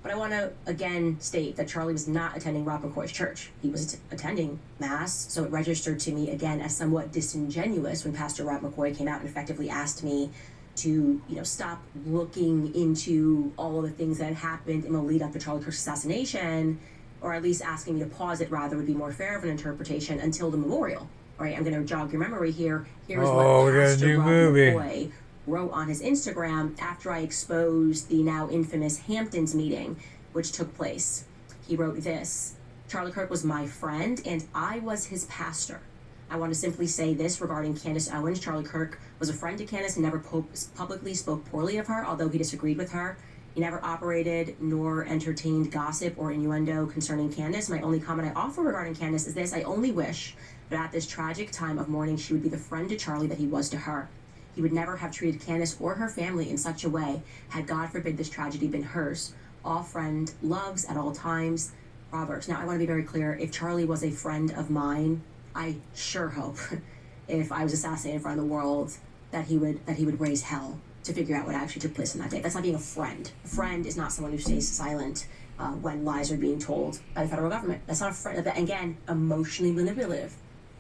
But I want to again state that Charlie was not attending Rob McCoy's church. He was attending mass, so it registered to me again as somewhat disingenuous when Pastor Rob McCoy came out and effectively asked me to, stop looking into all of the things that had happened in the lead up to Charlie Kirk's assassination, or at least asking me to pause it, rather would be more fair of an interpretation, until the memorial. All right, I'm going to jog your memory here. Here's what Pastor Rob McCoy wrote on his Instagram after I exposed the now infamous Hamptons meeting, which took place. He wrote this: Charlie Kirk was my friend and I was his pastor. I want to simply say this regarding Candace Owens. Charlie Kirk was a friend to Candace and never publicly spoke poorly of her, although he disagreed with her. He never operated nor entertained gossip or innuendo concerning Candace. My only comment I offer regarding Candace is this: I only wish that at this tragic time of mourning, she would be the friend to Charlie that he was to her. He would never have treated Candace or her family in such a way had, God forbid, this tragedy been hers. All friend loves at all times. Robert. Now, I want to be very clear. If Charlie was a friend of mine, I sure hope, if I was assassinated in front of the world, that he would raise hell to figure out what actually took place on that day. That's not being a friend. A friend is not someone who stays silent when lies are being told by the federal government. That's not a friend. Again, emotionally manipulative.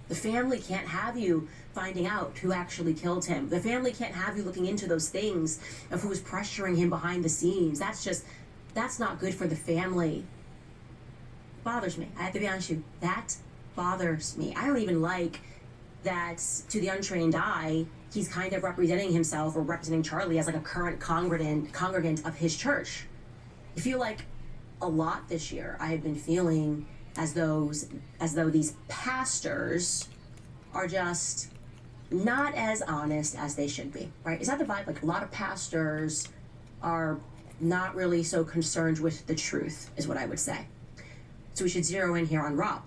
The family can't have you finding out who actually killed him. The family can't have you looking into those things of who was pressuring him behind the scenes. That's not good for the family. It bothers me. I have to be honest with you. That bothers me. I don't even like that, to the untrained eye, he's kind of representing himself or representing Charlie as like a current congregant of his church. I feel like a lot this year I have been feeling as though these pastors are just not as honest as they should be, right? Is that the vibe? Like, a lot of pastors are not really so concerned with the truth, is what I would say. So we should zero in here on Rob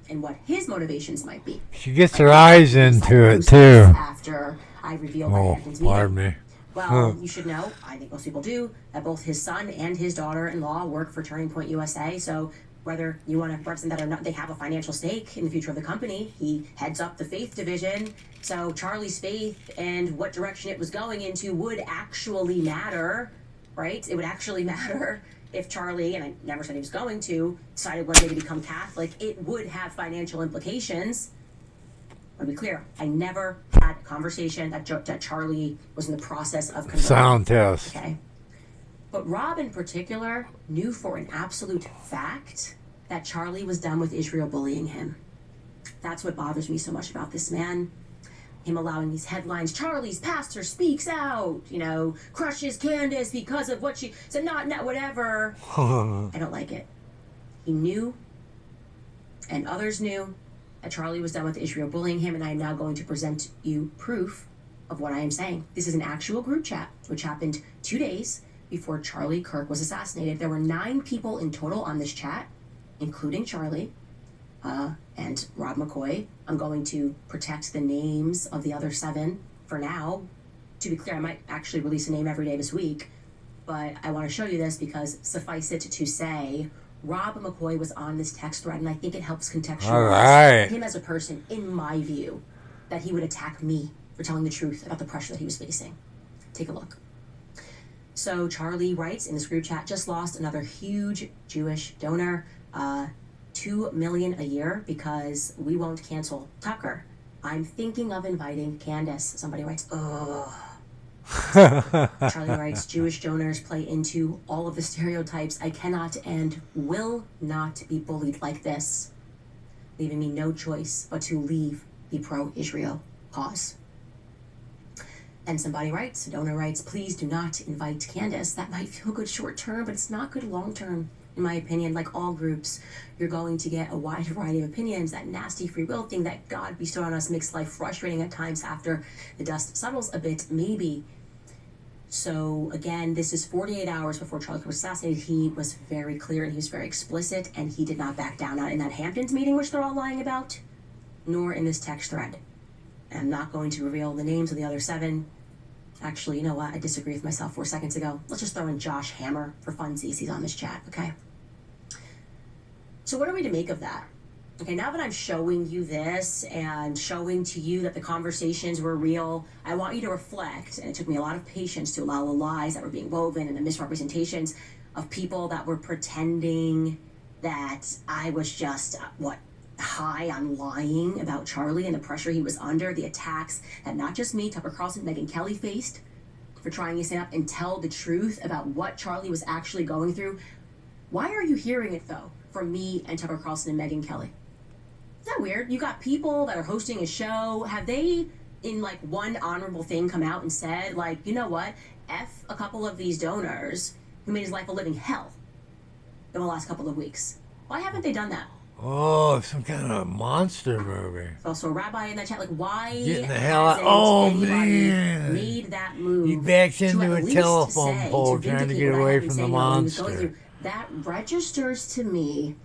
and what his motivations might be. She gets her eyes into it too. After I revealed my Hamptons meeting. Pardon me. Well, you should know, I think most people do, that both his son and his daughter-in-law work for Turning Point USA. So whether you want to represent that or not, they have a financial stake in the future of the company. He heads up the faith division. So Charlie's faith and what direction it was going into would actually matter, right? It would actually matter if Charlie, and I never said he was going to, decided one day to become Catholic. It would have financial implications. Let me be clear. I never had a conversation that Charlie was in the process of converting. Sound test. Okay. But Rob in particular knew for an absolute fact that Charlie was done with Israel bullying him. That's what bothers me so much about this man. Him allowing these headlines: Charlie's pastor speaks out, crushes Candace because of what she said, not whatever. I don't like it. He knew, and others knew, that Charlie was done with Israel bullying him, and I am now going to present you proof of what I am saying. This is an actual group chat, which happened 2 days before Charlie Kirk was assassinated. There were 9 people in total on this chat, including Charlie and Rob McCoy. I'm going to protect the names of the other 7 for now. To be clear, I might actually release a name every day this week, but I want to show you this because suffice it to say, Rob McCoy was on this text thread, and I think it helps contextualize him as a person, in my view, that he would attack me for telling the truth about the pressure that he was facing. Take a look. So Charlie writes in this group chat, just lost another huge Jewish donor, $2 million a year because we won't cancel Tucker. I'm thinking of inviting Candace. Somebody writes, Charlie writes, Jewish donors play into all of the stereotypes. I cannot and will not be bullied like this, leaving me no choice but to leave the pro-Israel cause. And somebody writes, a donor writes, please do not invite Candace. That might feel good short term, but it's not good long term. In my opinion, like all groups, you're going to get a wide variety of opinions. That nasty free will thing that God bestowed on us makes life frustrating at times after the dust settles a bit, maybe. So again, this is 48 hours before Charlie was assassinated. He was very clear and he was very explicit, and he did not back down, not in that Hamptons meeting, which they're all lying about, nor in this text thread. I'm not going to reveal the names of the other 7. Actually, you know what? I disagree with myself 4 seconds ago. Let's just throw in Josh Hammer for funsies. He's on this chat, okay? So what are we to make of that? Okay, now that I'm showing you this and showing to you that the conversations were real, I want you to reflect, and it took me a lot of patience to allow the lies that were being woven and the misrepresentations of people that were pretending that I was just, high on lying about Charlie and the pressure he was under, the attacks that not just me, Tucker Carlson, Megyn Kelly faced for trying to stand up and tell the truth about what Charlie was actually going through. Why are you hearing it, though, from me and Tucker Carlson and Megyn Kelly? Is that weird? You got people that are hosting a show. Have they, in like one honorable thing, come out and said, like, you know what? F a couple of these donors who made his life a living hell in the last couple of weeks. Why haven't they done that? Oh, some kind of monster movie. There's also a rabbi in that chat. Like, why Getting the hell out. hasn't Oh, anybody man. made that move? He backs to into at a least telephone say, pole to trying to vindicate get what I away had been from the saying about what he was going monster. through? That registers to me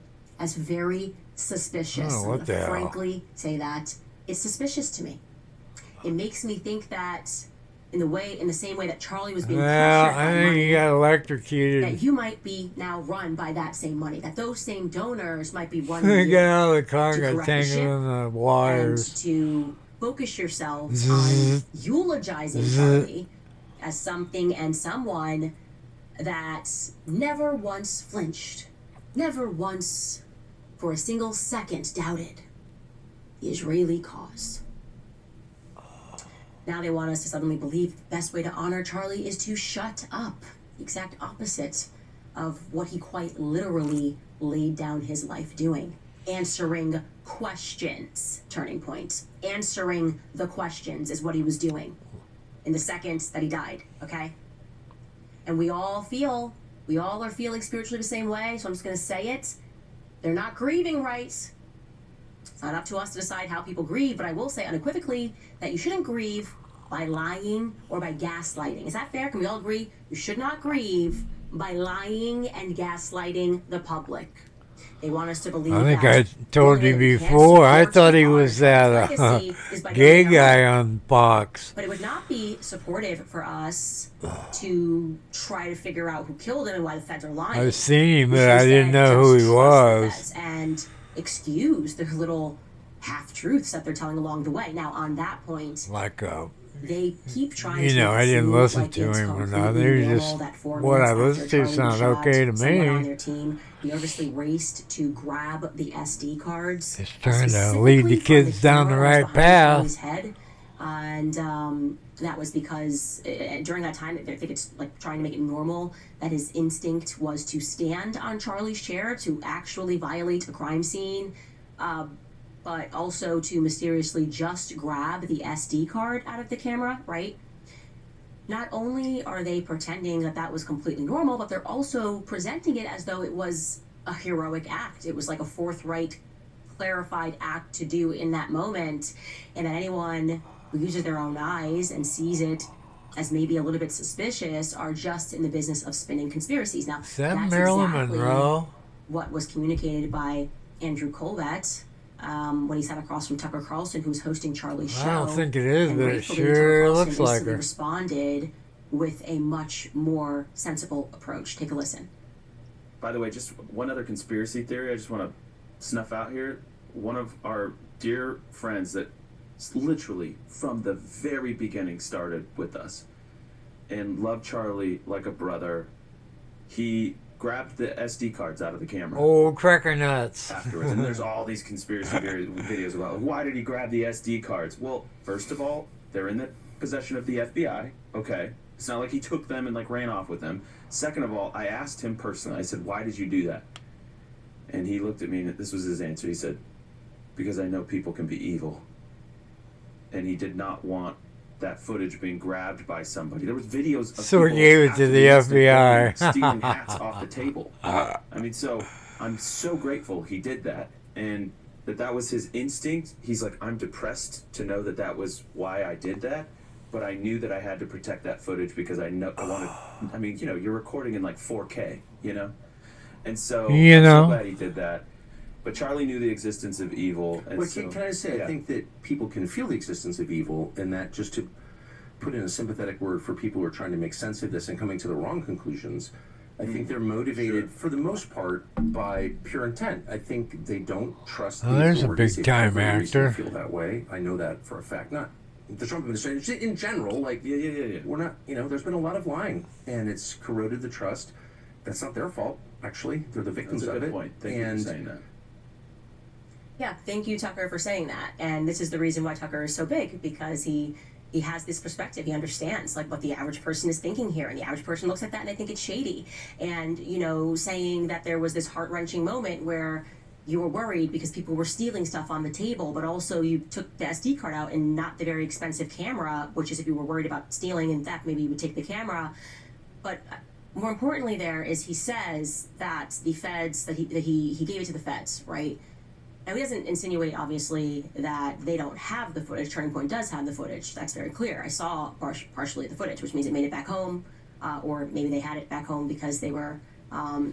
as very suspicious. Oh, I'm what gonna the hell? frankly say that it's suspicious to me. It makes me think that in the same way that Charlie was being Well, pressured by I think money, he got electrocuted. that you might be now run by that same money. That those same donors might be He running you. got out of the car, to got correct the tangled ship in the and wires. to focus yourselves Zzz. on eulogizing Zzz. Charlie as something and someone that never once flinched, never once for a single second doubted the Israeli cause. Now they want us to suddenly believe the best way to honor Charlie is to shut up. The exact opposite of what he quite literally laid down his life doing. Answering questions, turning point. Answering the questions is what he was doing in the second that he died, okay? And we all are feeling spiritually the same way, so I'm just gonna say it. They're not grieving right. It's not up to us to decide how people grieve, but I will say unequivocally that you shouldn't grieve by lying or by gaslighting. Is that fair? Can we all agree? You should not grieve by lying and gaslighting the public. They want us to believe I think that I told you bullying can't before. I support thought he our was that legacy is by gay getting our guy on Fox. But it would not be supportive for us to try to figure out who killed him and why the feds are lying. I've seen him, We but should I didn't instead know who just he trust the was. feds and excuse their little half-truths that they're telling along the way. Now, on that point, Like they keep trying you to know, make I it didn't seem listen like to it's him or completely nothing. It was normal just that 4 what I minutes listened to after Charlie was sounded shot, okay to someone on me. their team nervously raced to grab the SD cards. Just trying to specifically lead the from kids down the camera that was right behind path. Charlie's head. And that was because during that time, I think it's like trying to make it normal that his instinct was to stand on Charlie's chair to actually violate a crime scene, but also to mysteriously just grab the SD card out of the camera, right? Not only are they pretending that that was completely normal, but they're also presenting it as though it was a heroic act. It was like a forthright, clarified act to do in that moment, and that anyone who uses their own eyes and sees it as maybe a little bit suspicious are just in the business of spinning conspiracies. Now, Is that that's Marilyn exactly Monroe? what was communicated by Andrew Colbert when he sat across from Tucker Carlson, who was hosting Charlie's show. I don't think it is, And but it gratefully, sure Tucker Carlson looks like instantly her. responded with a much more sensible approach. Take a listen. By the way, just one other conspiracy theory I just want to snuff out here. One of our dear friends that literally from the very beginning started with us and loved Charlie like a brother, he grabbed the SD cards out of the camera Old cracker nuts. afterwards. And there's all these conspiracy videos about why did he grab the SD cards? Well, first of all, they're in the possession of the FBI. Okay. It's not like he took them and like ran off with them. Second of all, I asked him personally, I said, why did you do that? And he looked at me and this was his answer. He said, because I know people can be evil. And he did not want that footage being grabbed by somebody. There was videos of So he people gave it to the FBI. stealing hats off the table. I mean, so I'm so grateful he did that, and that was his instinct. He's like, I'm depressed to know that was why I did that, but I knew that I had to protect that footage because I wanted. I mean, you know, you're recording in like 4K, you know, and so I'm so glad he did that. But Charlie knew the existence of evil. And well, can I say, yeah. I think that people can feel the existence of evil, and that just to put in a sympathetic word for people who are trying to make sense of this and coming to the wrong conclusions, I think they're motivated, for the most part, by pure intent. I think they don't trust the there's a authorities. big-time actor. Feel that way. I know that for a fact. Not the Trump administration. In general, like, yeah. We're not, there's been a lot of lying, and it's corroded the trust. That's not their fault, actually. They're the victims That's a of good it. point. Thank you for saying that. Yeah, thank you, Tucker, for saying that. And this is the reason why Tucker is so big, because he has this perspective. He understands like what the average person is thinking here, and the average person looks at that and they think it's shady. And saying that there was this heart-wrenching moment where you were worried because people were stealing stuff on the table, but also you took the SD card out and not the very expensive camera, which is if you were worried about stealing and theft, maybe you would take the camera. But more importantly, there is he says that the feds that he gave it to the feds, right? Now, he doesn't insinuate, obviously, that they don't have the footage. Turning Point does have the footage. That's very clear. I saw partially the footage, which means it made it back home, or maybe they had it back home because they were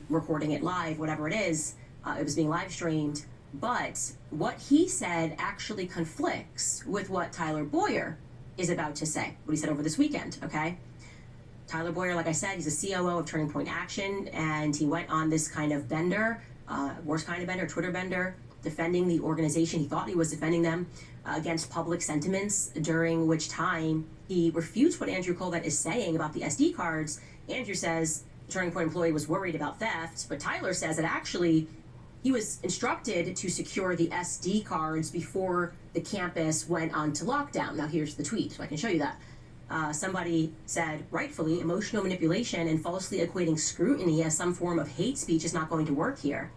recording it live, whatever it is. It was being live streamed. But what he said actually conflicts with what Tyler Boyer is about to say, what he said over this weekend, okay? Tyler Boyer, like I said, he's a COO of Turning Point Action, and he went on this kind of bender, worst kind of bender, Twitter bender, defending the organization. He thought he was defending them against public sentiments, during which time he refutes what Andrew Colvett is saying about the SD cards. Andrew says the Turning Point employee was worried about theft, but Tyler says that actually he was instructed to secure the SD cards before the campus went onto lockdown. Now here's the tweet, so I can show you that. Somebody said, rightfully, emotional manipulation and falsely equating scrutiny as some form of hate speech is not going to work here.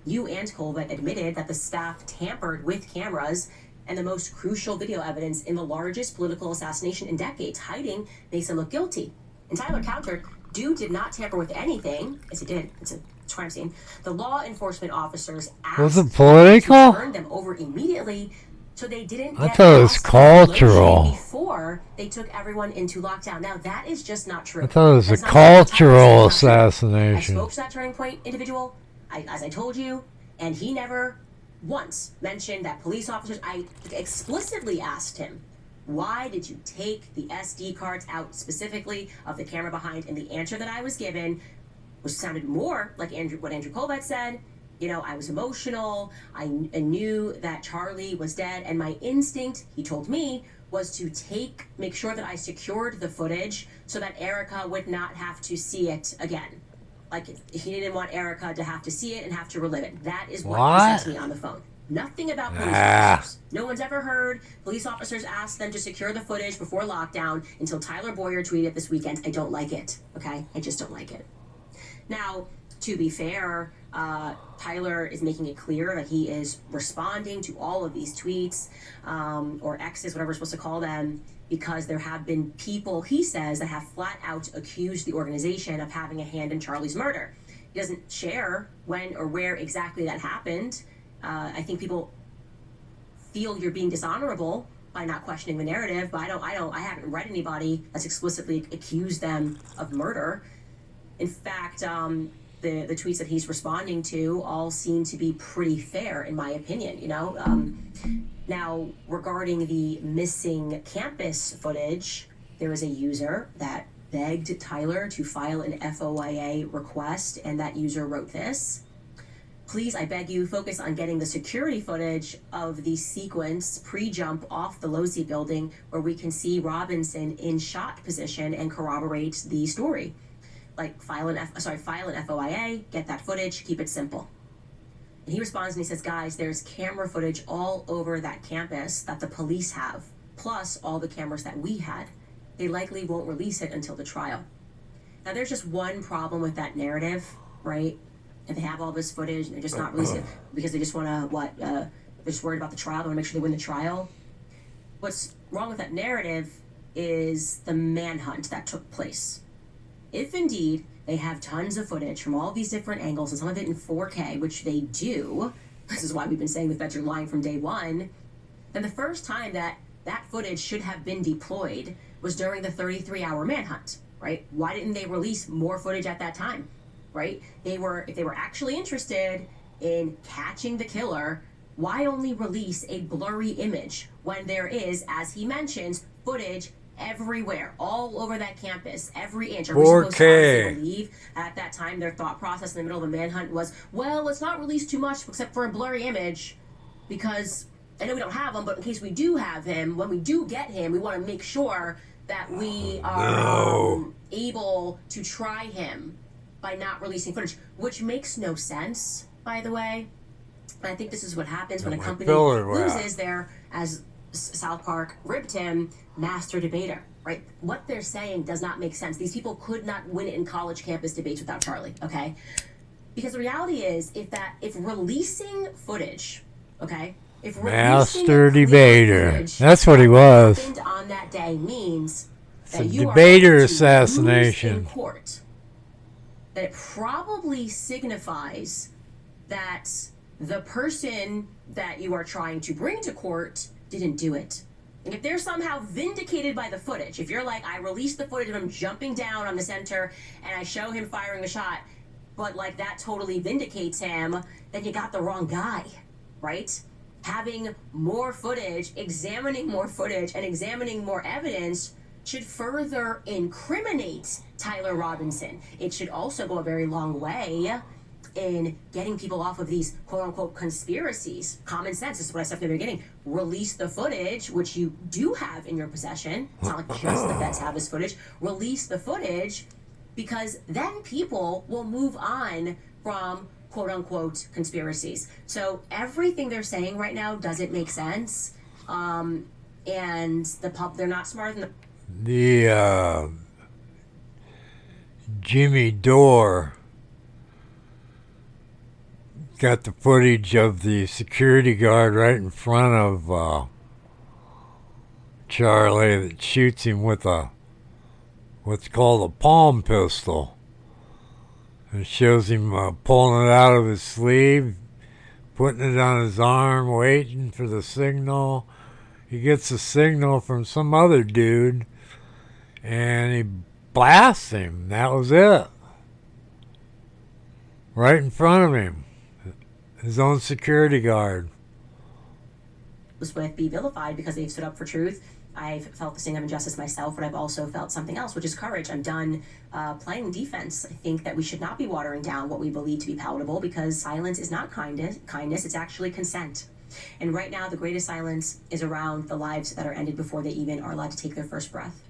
You and Colvett admitted that the staff tampered with cameras and the most crucial video evidence in the largest political assassination in decades, hiding makes him look guilty. And Tyler countered, dude did not tamper with anything. Yes, he did. It's a crime scene. The law enforcement officers asked Was it political? to turn them over immediately so they didn't I get thought it was lost in cultural. before they took everyone into lockdown. Now, that is just not true. I thought it was That's a not true. Tyler cultural said it's not true. I assassination. spoke to that Turning Point individual, as I told you, and he never once mentioned that police officers. I explicitly asked him, why did you take the SD cards out specifically of the camera behind? And the answer that I was given, which sounded more like what Andrew Colvett said, I was emotional. I knew that Charlie was dead, and my instinct, he told me, was to make sure that I secured the footage so that Erica would not have to see it again. Like, he didn't want Erica to have to see it and have to relive it. That is what he said to me on the phone. Nothing about police officers. No one's ever heard police officers ask them to secure the footage before lockdown until Tyler Boyer tweeted this weekend. I don't like it, okay? I just don't like it. Now, to be fair, Tyler is making it clear that he is responding to all of these tweets, or X's, whatever we're supposed to call them, because there have been people, he says, that have flat out accused the organization of having a hand in Charlie's murder. He doesn't share when or where exactly that happened. I think people feel you're being dishonorable by not questioning the narrative, but I haven't read anybody that's explicitly accused them of murder. In fact, the tweets that he's responding to all seem to be pretty fair, in my opinion, Now, regarding the missing campus footage, there was a user that begged Tyler to file an FOIA request, and that user wrote this. Please, I beg you, focus on getting the security footage of the sequence pre-jump off the Losi building where we can see Robinson in shot position and corroborate the story. Like, file an FOIA, get that footage, keep it simple. And he responds and he says, guys, there's camera footage all over that campus that the police have, plus all the cameras that we had. they likely won't release it until the trial. Now, there's just one problem with that narrative, right? If they have all this footage and they're just not releasing it because they just want to, they're just worried about the trial, they want to make sure they win the trial. What's wrong with that narrative is the manhunt that took place. If indeed they have tons of footage from all these different angles and some of it in 4K, which they do, this is why we've been saying the feds are lying from day one, then the first time that footage should have been deployed was during the 33-hour manhunt, right? Why didn't they release more footage at that time, right? If they were actually interested in catching the killer, why only release a blurry image when there is, as he mentions, footage everywhere, all over that campus, every inch? Are we supposed to honestly believe at that time their thought process in the middle of the manhunt was, well, let's not release too much except for a blurry image, because I know we don't have him, but in case we do have him, when we do get him, we want to make sure that we are able to try him by not releasing footage, which makes no sense, by the way. I think this is what happens when a company loses their, as South Park ripped him, master debater, right? What they're saying does not make sense. These people could not win it in college campus debates without Charlie, okay? Because the reality is, if releasing footage, okay, if master debater, footage, that's what he was. On that day means that you debater are assassination in court. That it probably signifies that the person that you are trying to bring to court didn't do it. And if they're somehow vindicated by the footage, if you're like, I released the footage of him jumping down on the center and I show him firing a shot, but like that totally vindicates him, then you got the wrong guy, right? Having more footage, examining more footage, and examining more evidence should further incriminate Tyler Robinson. It should also go a very long way in getting people off of these quote-unquote conspiracies. Common sense, this is what I said from the beginning. Release the footage, which you do have in your possession. It's not like just the feds have this footage. Release the footage, because then people will move on from quote-unquote conspiracies. So everything they're saying right now doesn't make sense. And they're not smarter than the Jimmy Dore got the footage of the security guard right in front of Charlie that shoots him with what's called a palm pistol. It shows him pulling it out of his sleeve, putting it on his arm, waiting for the signal. He gets a signal from some other dude, and he blasts him. That was it. Right in front of him. His own security guard. With be vilified because they've stood up for truth. I've felt the sting of injustice myself, but I've also felt something else, which is courage. I'm done playing defense. I think that we should not be watering down what we believe to be palatable, because silence is not kindness. It's actually consent. And right now, the greatest silence is around the lives that are ended before they even are allowed to take their first breath.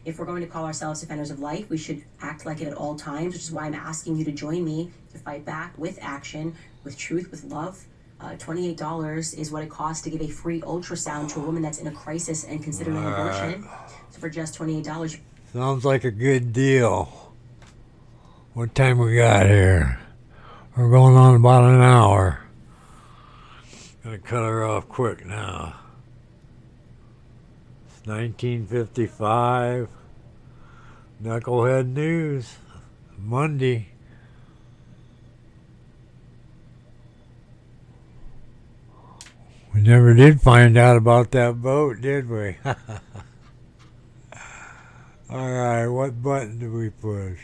If we're going to call ourselves defenders of life, we should act like it at all times, which is why I'm asking you to join me to fight back with action, with truth, with love. $28 is what it costs to give a free ultrasound to a woman that's in a crisis and considering an abortion. So for just $28. Sounds like a good deal. What time we got here? We're going on about an hour. Gonna cut her off quick now. It's 1955. Knucklehead News. Monday. We never did find out about that boat, did we? All right, what button do we push?